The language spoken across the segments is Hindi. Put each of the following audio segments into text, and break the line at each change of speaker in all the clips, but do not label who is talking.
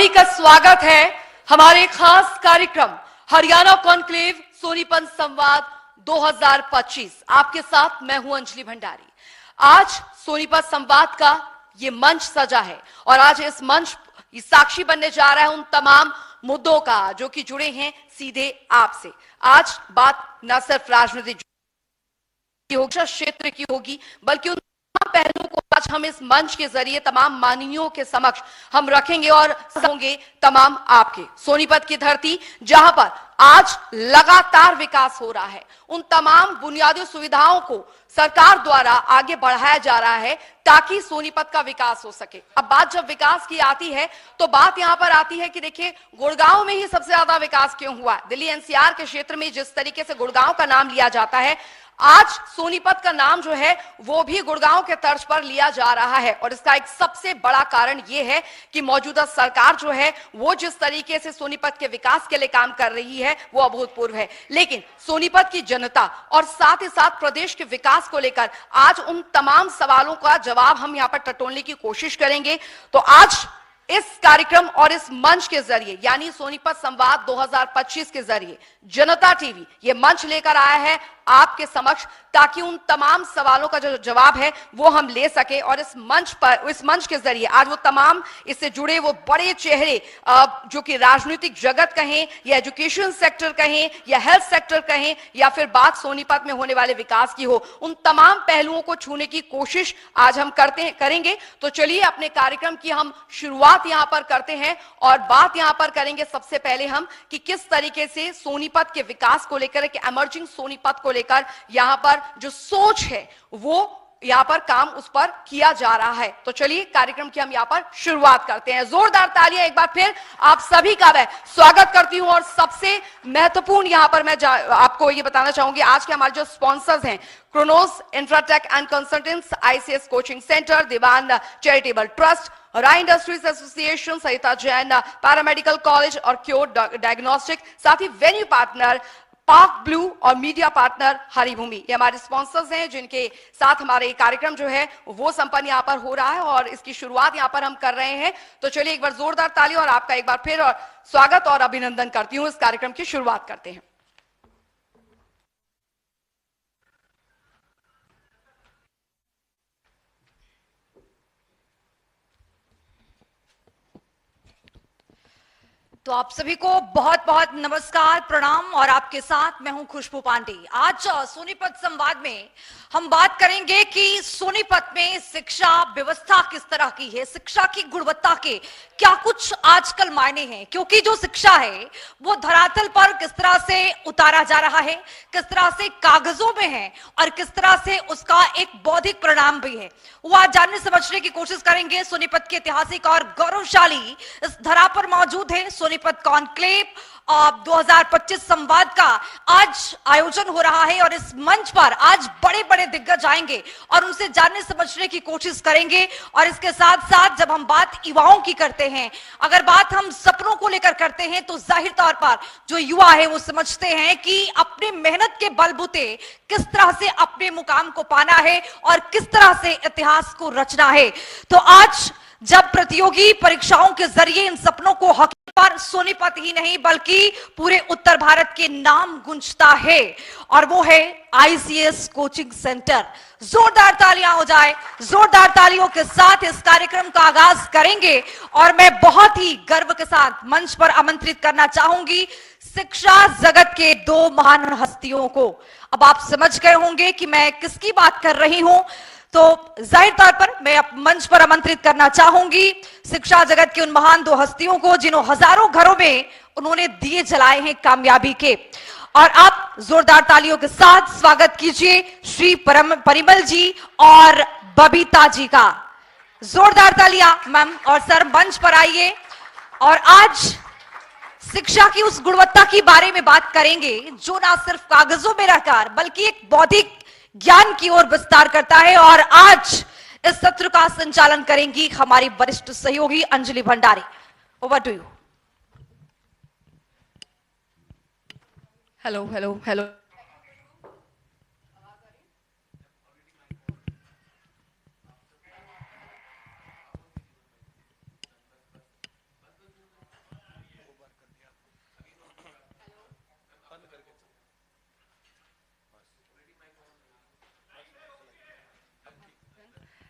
सभी का स्वागत है हमारे खास कार्यक्रम हरियाणा कॉन्क्लेव सोनीपत संवाद 2025। आपके साथ मैं हूं अंजलि भंडारी। आज सोनीपत संवाद का ये मंच सजा है और आज इस मंच साक्षी बनने जा रहा है उन तमाम मुद्दों का जो कि जुड़े हैं सीधे आपसे। आज बात न सिर्फ राजनीतिक की होगी, क्षेत्र की होगी, बल्कि उन तमाम पहलुओं को आज हम इस मंच के जरिए तमाम माननीयों के समक्ष हम रखेंगे और होंगे तमाम आपके सोनीपत की धरती जहां पर आज लगातार विकास हो रहा है। उन तमाम बुनियादी सुविधाओं को सरकार द्वारा आगे बढ़ाया जा रहा है ताकि सोनीपत का विकास हो सके। अब बात जब विकास की आती है तो बात यहां पर आती है कि देखिए गुड़गांव में ही सबसे ज्यादा विकास क्यों हुआ। दिल्ली एनसीआर के क्षेत्र में जिस तरीके से गुड़गांव का नाम लिया जाता है, आज सोनीपत का नाम जो है वो भी गुड़गांव के तर्ज पर लिया जा रहा है और इसका एक सबसे बड़ा कारण यह है कि मौजूदा सरकार जो है वो जिस तरीके से सोनीपत के विकास के लिए काम कर रही है वो अभूतपूर्व है। लेकिन सोनीपत की जनता और साथ ही साथ प्रदेश के विकास को लेकर आज उन तमाम सवालों का जवाब हम यहां पर टटोलने की कोशिश करेंगे। तो आज इस कार्यक्रम और इस मंच के जरिए यानी सोनीपत संवाद 2025 के जरिए जनता टीवी ये मंच लेकर आया है आपके समक्ष ताकि उन तमाम सवालों का जो जवाब है वो हम ले सके। और इस मंच के जरिए आज वो तमाम इससे जुड़े वो बड़े चेहरे जो कि राजनीतिक जगत कहें या एजुकेशन सेक्टर कहें या हेल्थ सेक्टर कहें या फिर बात सोनीपत में होने वाले विकास की हो, उन तमाम पहलुओं को छूने की कोशिश आज हम करेंगे। तो चलिए अपने कार्यक्रम की हम शुरुआत यहां पर करते हैं और बात यहां पर करेंगे सबसे पहले हम कि किस तरीके से सोनीपत के विकास को लेकर एक एमर्जिंग सोनीपत को लेकर यहां पर जो सोच है वो यहां पर काम उस पर किया जा रहा है। तो चलिए कार्यक्रम की हम यहां पर शुरुआत करते हैं। जोरदार तालियां एक बार फिर आप सभी का मैं स्वागत करती हूं। और सबसे महत्वपूर्ण यहां पर मैं आपको ये बताना चाहूंगी आज के हमारे जो स्पॉन्सर्स हैं, Kronos Infratech and consultants, ICS coaching centre, Dewan charitable trust, Rai industries association, Sahita Jain paramedical college और क्योर डायग्नोस्टिक, साथ ही वेन्यू पार्टनर पार्क ब्लू और मीडिया पार्टनर हरिभूमि, ये हमारे स्पॉन्सर्स हैं जिनके साथ हमारे कार्यक्रम जो है वो संपन्न यहाँ पर हो रहा है और इसकी शुरुआत यहाँ पर हम कर रहे हैं। तो चलिए एक बार जोरदार ताली और आपका एक बार फिर और स्वागत और अभिनंदन करती हूँ। इस कार्यक्रम की शुरुआत करते हैं।
तो आप सभी को बहुत बहुत नमस्कार, प्रणाम और आपके साथ मैं हूं खुशबू पांडे। आज सोनीपत संवाद में हम बात करेंगे कि सोनीपत में शिक्षा व्यवस्था किस तरह की है, शिक्षा की गुणवत्ता के क्या कुछ आजकल मायने हैं, क्योंकि जो शिक्षा है वो धरातल पर किस तरह से उतारा जा रहा है, किस तरह से कागजों में है और किस तरह से उसका एक बौद्धिक परिणाम भी है, वो आज जानने समझने की कोशिश करेंगे। सोनीपत के ऐतिहासिक और गौरवशाली इस धरा पर मौजूद है सोनीपत कॉन्क्लेव 2025 संवाद का आज आयोजन हो रहा है और इस मंच पर आज बड़े बड़े दिग्गज आएंगे और उनसे जानने समझने की कोशिश करेंगे। और इसके साथ साथ जब हम बात युवाओं की करते हैं, अगर बात हम सपनों को लेकर करते हैं, तो जाहिर तौर पर जो युवा है वो समझते हैं कि अपनी मेहनत के बलबूते किस तरह से अपने मुकाम को पाना है और किस तरह से इतिहास को रचना है। तो आज जब प्रतियोगी परीक्षाओं के जरिए इन सपनों को हकीकत पर सोनीपत ही नहीं बल्कि पूरे उत्तर भारत के नाम गूंजता है और वो है आईसीएस कोचिंग सेंटर। जोरदार तालियां हो जाए। जोरदार तालियों के साथ इस कार्यक्रम का आगाज करेंगे और मैं बहुत ही गर्व के साथ मंच पर आमंत्रित करना चाहूंगी शिक्षा जगत के दो महान हस्तियों को। अब आप समझ गए होंगे कि मैं किसकी बात कर रही हूं, तो जाहिर तौर पर मैं मंच पर आमंत्रित करना चाहूंगी शिक्षा जगत की उन महान दो हस्तियों को जिन्होंने हजारों घरों में उन्होंने दिए जलाए हैं कामयाबी के। और आप जोरदार तालियों के साथ स्वागत कीजिए श्री परिमल जी और बबीता जी का। जोरदार तालियां मैम और सर मंच पर आइए। और आज शिक्षा की उस गुणवत्ता की बारे में बात करेंगे जो ना सिर्फ कागजों में रहकर बल्कि एक बौद्धिक ज्ञान की ओर विस्तार करता है। और आज इस सत्र का संचालन करेंगी हमारी वरिष्ठ सहयोगी Anjali Bhandari. Over to you.
Hello hello hello.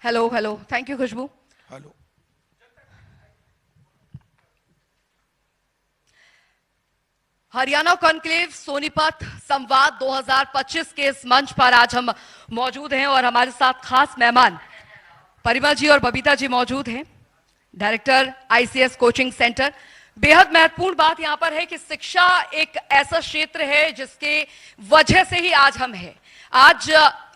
Hello hello, thank you Khushbu.
Hello.
Haryana conclave Sonipat Samvad 2025 के इस मंच पर आज हम मौजूद हैं और हमारे साथ खास मेहमान परिमल जी और बबीता जी मौजूद हैं, डायरेक्टर आईसीएस कोचिंग सेंटर। बेहद महत्वपूर्ण बात यहां पर है कि शिक्षा एक ऐसा क्षेत्र है जिसके वजह से ही आज हम हैं। आज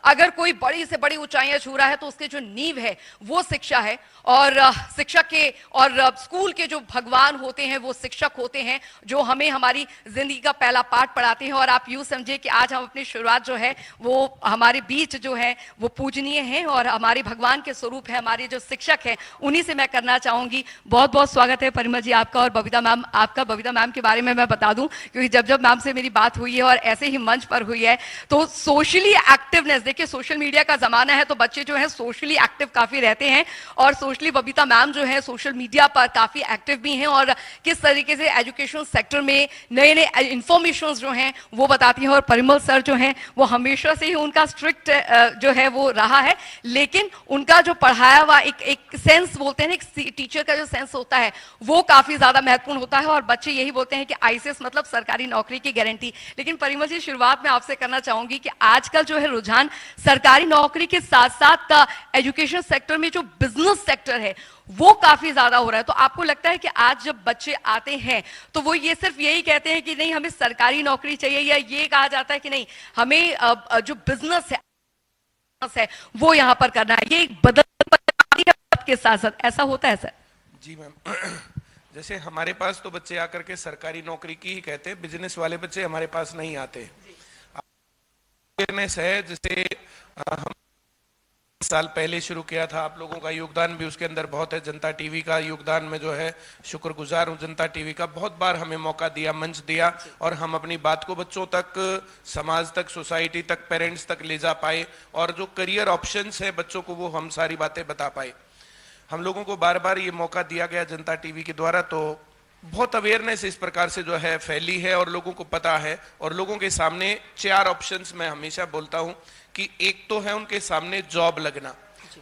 अगर कोई बड़ी से बड़ी ऊंचाइयां छू रहा है तो उसके जो नींव है वो शिक्षा है, और शिक्षा के और स्कूल के जो भगवान होते हैं वो शिक्षक होते हैं, जो हमें हमारी जिंदगी का पहला पाठ पढ़ाते हैं। और आप यूं समझे कि आज हम अपनी शुरुआत जो है वो हमारे बीच जो है वो पूजनीय है और हमारे भगवान के स्वरूप है, हमारे जो शिक्षक हैं उन्हीं से मैं करना चाहूंगी। बहुत बहुत स्वागत है परिमल जी आपका और बबीता मैम आपका। बबीता मैम के बारे में मैं बता दूं, क्योंकि जब जब मैम से मेरी बात हुई है और ऐसे ही मंच पर हुई है तो सोशली एक्टिवनेस, देखिए सोशल मीडिया का जमाना है तो बच्चे जो है सोशली एक्टिव काफी रहते हैं, और सोशली बबीता मैम जो है सोशल मीडिया पर काफी एक्टिव भी हैं और किस तरीके से एजुकेशन सेक्टर में नए नए इंफॉर्मेशन जो हैं वो बताती हैं। और परिमल सर जो हैं वो हमेशा से ही उनका स्ट्रिक्ट जो है वो रहा है, लेकिन उनका जो पढ़ाया हुआ एक सेंस बोलते हैं ना, एक टीचर का जो सेंस होता है वो काफी ज्यादा महत्वपूर्ण होता है। और बच्चे यही बोलते हैं कि आईसीएस मतलब सरकारी नौकरी की गारंटी। लेकिन परिमल जी, शुरुआत में आपसे करना चाहूंगी कि आजकल जो है रुझान सरकारी नौकरी के साथ साथ एजुकेशन सेक्टर में जो बिजनेस सेक्टर है वो काफी ज्यादा हो रहा है। तो आपको लगता है कि आज जब बच्चे आते हैं तो वो ये सिर्फ यही कहते हैं कि नहीं हमें सरकारी नौकरी चाहिए, या ये कहा जाता है कि नहीं हमें जो बिजनेस है वो यहां पर करना है, ये बदल के साथ साथ ऐसा होता है सर?
जी मैम, जैसे हमारे पास तो बच्चे आकर के सरकारी नौकरी की ही कहते हैं, बिजनेस वाले बच्चे हमारे पास नहीं आते। अवेयरनेस है, जैसे हम साल पहले शुरू किया था, आप लोगों का योगदान भी उसके अंदर बहुत है। जनता टीवी का योगदान में जो है शुक्रगुजार हूँ, जनता टीवी का बहुत बार हमें मौका दिया, मंच दिया, और हम अपनी बात को बच्चों तक, समाज तक, सोसाइटी तक, पेरेंट्स तक ले जा पाए, और जो करियर ऑप्शंस है बच्चों को वो हम सारी बातें बता पाए। हम लोगों को बार बार ये मौका दिया गया जनता टीवी के द्वारा, तो बहुत अवेयरनेस इस प्रकार से जो है फैली है और लोगों को पता है। और लोगों के सामने 4 ऑप्शंस मैं हमेशा बोलता हूं कि एक तो है उनके सामने जॉब लगना,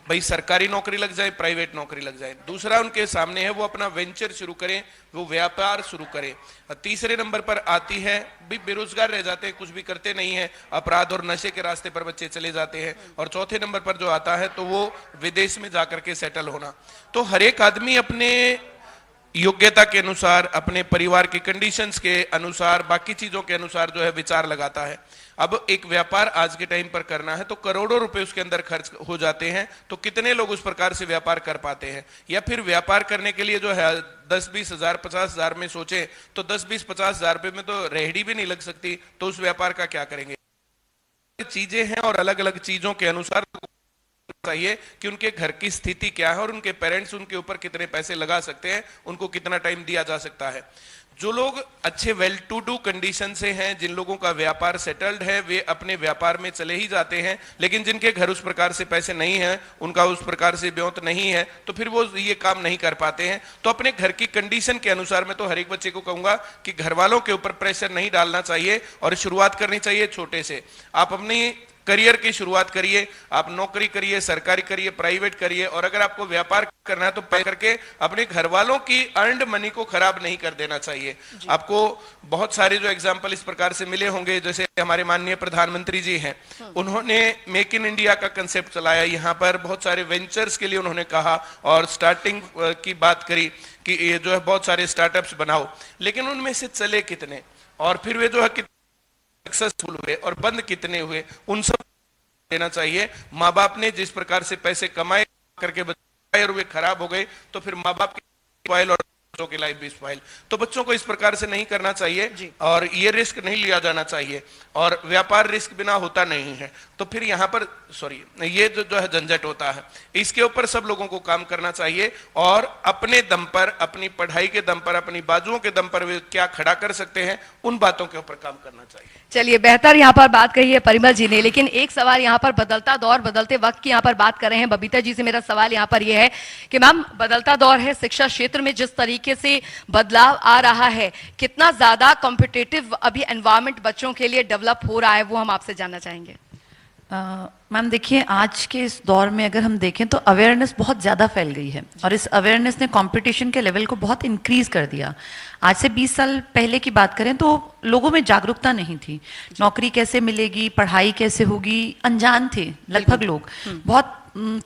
भाई सरकारी नौकरी लग जाए, प्राइवेट नौकरी लग जाए। दूसरा उनके सामने है वो अपना वेंचर शुरू करें, वो व्यापार शुरू करें। तीसरे नंबर पर आती है भी बेरोजगार रह जाते हैं, कुछ भी करते नहीं है, अपराध और नशे के रास्ते पर बच्चे चले जाते हैं। और चौथे नंबर पर जो आता है तो वो विदेश में जाकर के सेटल होना। तो हर एक आदमी अपने योग्यता के अनुसार, अपने परिवार की कंडीशंस के अनुसार, बाकी चीजों के अनुसार जो है विचार लगाता है। अब एक व्यापार आज के टाइम पर करना है तो करोड़ों रुपए उसके अंदर खर्च हो जाते हैं, तो कितने लोग उस प्रकार से व्यापार कर पाते हैं? या फिर व्यापार करने के लिए जो है 10-20 हजार 50 हजार में सोचे तो 10-20 50 हजार रुपए में तो रेहड़ी भी नहीं लग सकती, तो उस व्यापार का क्या करेंगे? चीजें हैं और अलग अलग चीजों के अनुसार चाहिए कि उनके घर की स्थिति क्या है और उनके पेरेंट्स उनके ऊपर कितने पैसे लगा सकते हैं, उनको कितना टाइम दिया जा सकता है। जो लोग अच्छे वेल टू डू कंडीशन से हैं, जिन लोगों का व्यापार सेटल्ड है, वे अपने व्यापार में चले ही जाते हैं। लेकिन जिनके घर उस प्रकार से पैसे नहीं है, उनका उस प्रकार से ब्योंत नहीं है, तो फिर वो ये काम नहीं कर पाते हैं। तो अपने घर की कंडीशन के अनुसार मैं तो हर एक बच्चे को कहूंगा कि घर वालों के ऊपर प्रेशर नहीं डालना चाहिए और शुरुआत करनी चाहिए छोटे से। आप अपनी करियर की शुरुआत करिए, आप नौकरी करिए, सरकारी करिए, प्राइवेट करिए, और अगर आपको व्यापार करना है तो पै करके अपने घर वालों की अर्नड मनी को खराब नहीं कर देना चाहिए। आपको बहुत सारे जो एग्जांपल इस प्रकार से मिले होंगे, जैसे हमारे माननीय प्रधानमंत्री जी हैं, उन्होंने मेक इन इंडिया का कंसेप्ट चलाया, यहाँ पर बहुत सारे वेंचर्स के लिए उन्होंने कहा और स्टार्टिंग की बात करी कि ये जो है बहुत सारे स्टार्टअप्स बनाओ, लेकिन उनमें से चले कितने और फिर वे जो है सक्सेसफुल हुए और बंद कितने हुए, उन सब देना चाहिए। माँ बाप ने जिस प्रकार से पैसे कमाए करके बचाए और वे खराब हो गए, तो फिर माँ बाप की फाइल और बच्चों की लाइफ भी स्पॉइल। तो बच्चों को इस प्रकार से नहीं करना चाहिए और ये रिस्क नहीं लिया जाना चाहिए, और व्यापार रिस्क बिना होता नहीं है। तो फिर यहाँ पर ये जो है झंझट होता है, इसके ऊपर सब लोगों को काम करना चाहिए और अपने दम पर, अपनी पढ़ाई के दम पर, अपनी बाजुओं के दम पर वे क्या खड़ा कर सकते हैं, उन बातों के ऊपर काम करना चाहिए।
चलिए, बेहतर यहाँ पर बात कही है परिमल जी ने, लेकिन एक सवाल यहाँ पर बदलता दौर, बदलते वक्त की यहाँ पर बात कर रहे हैं। बबीता जी से मेरा सवाल यहाँ पर यह है कि मैम, बदलता दौर है, शिक्षा क्षेत्र में जिस तरीके से बदलाव आ रहा है, कितना ज्यादा कॉम्पिटिटिव अभी एनवायरमेंट बच्चों के लिए डेवलप हो रहा है, वो हम आपसे जानना चाहेंगे।
मैम देखिए, आज के इस दौर में अगर हम देखें तो अवेयरनेस बहुत ज़्यादा फैल गई है और इस अवेयरनेस ने कंपटीशन के लेवल को बहुत इंक्रीज कर दिया। आज से 20 साल पहले की बात करें तो लोगों में जागरूकता नहीं थी, नौकरी कैसे मिलेगी, पढ़ाई कैसे होगी, अनजान थे लगभग लोग। बहुत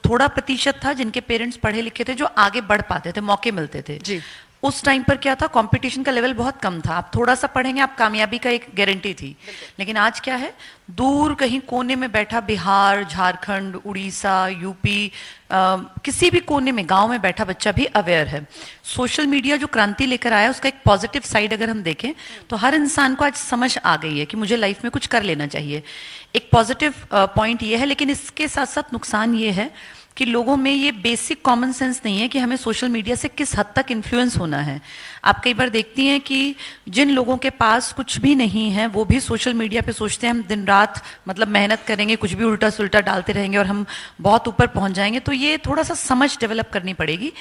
थोड़ा प्रतिशत था जिनके पेरेंट्स पढ़े लिखे थे जो आगे बढ़ पाते थे, मौके मिलते थे।
जी।
उस टाइम पर क्या था, कंपटीशन का लेवल बहुत कम था, आप थोड़ा सा पढ़ेंगे आप कामयाबी का एक गारंटी थी। लेकिन आज क्या है, दूर कहीं कोने में बैठा बिहार, झारखंड, उड़ीसा, यूपी, किसी भी कोने में गांव में बैठा बच्चा भी अवेयर है। सोशल मीडिया जो क्रांति लेकर आया उसका एक पॉजिटिव साइड अगर हम देखें तो हर इंसान को आज समझ आ गई है कि मुझे लाइफ में कुछ कर लेना चाहिए। एक पॉजिटिव पॉइंट ये है, लेकिन इसके साथ साथ नुकसान ये है कि लोगों में ये बेसिक कॉमन सेंस नहीं है कि हमें सोशल मीडिया से किस हद तक इन्फ्लुएंस होना है। आप कई बार देखती हैं कि जिन लोगों के पास कुछ भी नहीं है वो भी सोशल मीडिया पे सोचते हैं हम दिन रात मतलब मेहनत करेंगे, कुछ भी उल्टा सुल्टा डालते रहेंगे और हम बहुत ऊपर पहुंच जाएंगे। तो ये थोड़ा सा समझ डेवलप करनी पड़ेगी।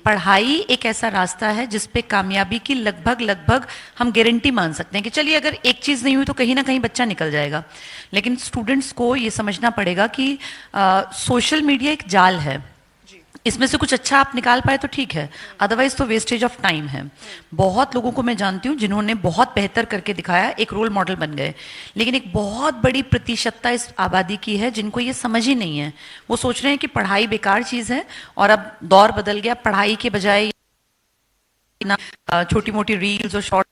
पढ़ाई एक ऐसा रास्ता है जिसपे कामयाबी की लगभग लगभग हम गारंटी मान सकते हैं कि चलिए अगर एक चीज नहीं हुई तो कहीं ना कहीं बच्चा निकल जाएगा। लेकिन स्टूडेंट्स को ये समझना पड़ेगा कि सोशल मीडिया एक जाल है, इसमें से कुछ अच्छा आप निकाल पाए तो ठीक है, अदरवाइज तो वेस्टेज ऑफ टाइम है। बहुत लोगों को मैं जानती हूँ जिन्होंने बहुत बेहतर करके दिखाया, एक रोल मॉडल बन गए, लेकिन एक बहुत बड़ी प्रतिशतता इस आबादी की है जिनको ये समझ ही नहीं है। वो सोच रहे हैं कि पढ़ाई बेकार चीज है और अब दौर बदल गया, पढ़ाई के बजाय छोटी मोटी रील्स और शॉर्ट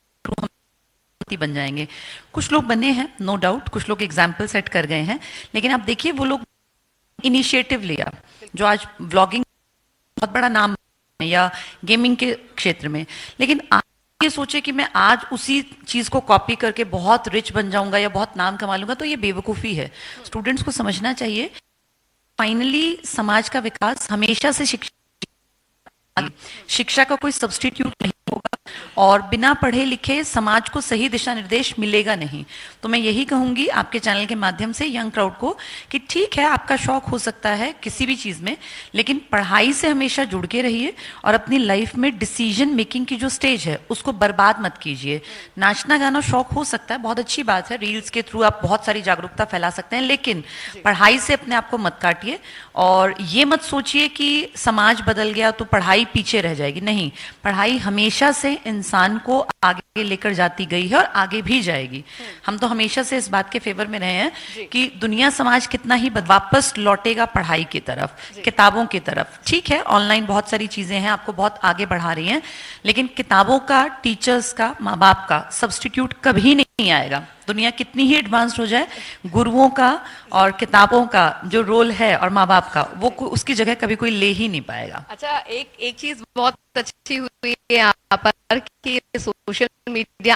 बन जाएंगे। कुछ लोग बने हैं नो डाउट, कुछ लोग एग्जाम्पल सेट कर गए हैं, लेकिन आप देखिए वो लोग इनिशिएटिव लिया जो आज व्लॉगिंग बहुत बड़ा नाम है या गेमिंग के क्षेत्र में। लेकिन आप ये सोचे कि मैं आज उसी चीज को कॉपी करके बहुत रिच बन जाऊंगा या बहुत नाम कमा लूंगा, तो ये बेवकूफी है। स्टूडेंट्स को समझना चाहिए फाइनली समाज का विकास हमेशा से शिक्षा का कोई सब्स्टिट्यूट नहीं होगा और बिना पढ़े लिखे समाज को सही दिशा निर्देश मिलेगा नहीं। तो मैं यही कहूंगी आपके चैनल के माध्यम से यंग क्राउड को कि ठीक है आपका शौक हो सकता है किसी भी चीज में, लेकिन पढ़ाई से हमेशा जुड़ के रहिए और अपनी लाइफ में डिसीजन मेकिंग की जो स्टेज है उसको बर्बाद मत कीजिए। नाचना गाना शौक हो सकता है, बहुत अच्छी बात है, रील्स के थ्रू आप बहुत सारी जागरूकता फैला सकते हैं, लेकिन पढ़ाई से अपने आप को मत काटिए। और ये मत सोचिए कि समाज बदल गया तो पढ़ाई पीछे रह जाएगी, नहीं, पढ़ाई हमेशा से इंसान को आगे लेकर जाती गई है और आगे भी जाएगी। हम तो हमेशा से इस बात के फेवर में रहे हैं कि दुनिया समाज कितना ही वापस लौटेगा पढ़ाई की तरफ, किताबों की तरफ। ठीक है ऑनलाइन बहुत सारी चीजें हैं आपको बहुत आगे बढ़ा रही हैं, लेकिन किताबों का, टीचर्स का, माँ बाप का सब्स्टिट्यूट कभी नहीं आएगा। दुनिया कितनी ही एडवांस हो जाए, गुरुओं का और किताबों का जो रोल है और माँ बाप का वो उसकी जगह कभी कोई ले ही नहीं पाएगा।
अच्छा, एक चीज बहुत अच्छी हुई है यहाँ पर कि सोशल मीडिया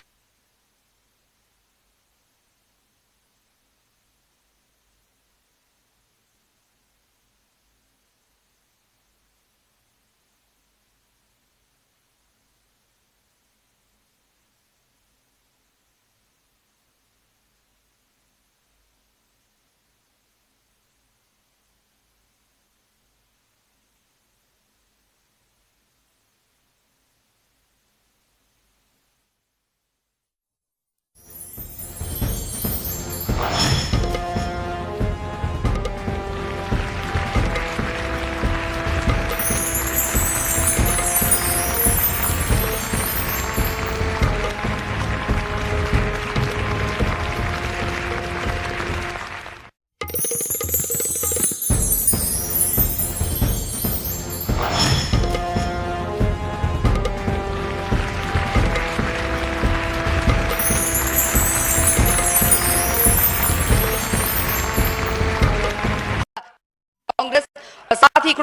कांग्रेस साथ ही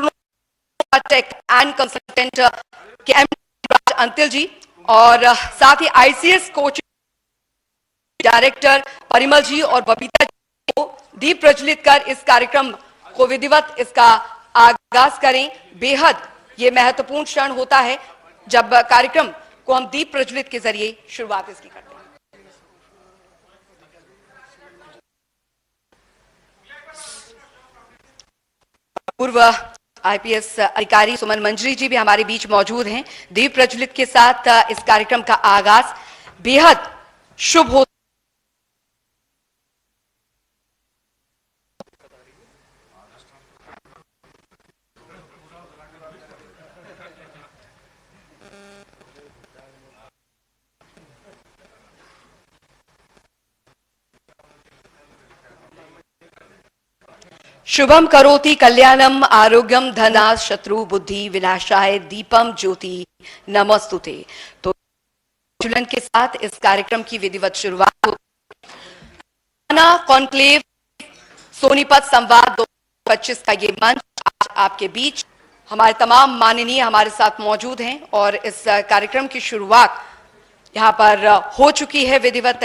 टेक एंड कंसल्टेंट के एम अंतिल जी और साथ ही आईसीएस कोच डायरेक्टर परिमल जी और बबीता जी को दीप प्रज्वलित कर इस कार्यक्रम को विधिवत इसका आगाज करें। बेहद ये महत्वपूर्ण क्षण होता है जब कार्यक्रम को हम दीप प्रज्वलित के जरिए शुरुआत इसकी करते हैं। पूर्व आईपीएस अधिकारी सुमन मंजरी जी भी हमारे बीच मौजूद हैं। दीप प्रज्वलित के साथ इस कार्यक्रम का आगाज बेहद शुभ हो। शुभम करोति कल्याणम आरोग्यम धना शत्रु बुद्धि विनाशाय दीपम ज्योति नमस्तुते। तो जुलन के साथ इस कार्यक्रम की विधिवत शुरुआत कॉन्क्लेव सोनीपत संवाद 2025 का ये मंच आज आपके बीच हमारे तमाम माननीय हमारे साथ मौजूद हैं और इस कार्यक्रम की शुरुआत यहाँ पर हो चुकी है विधिवत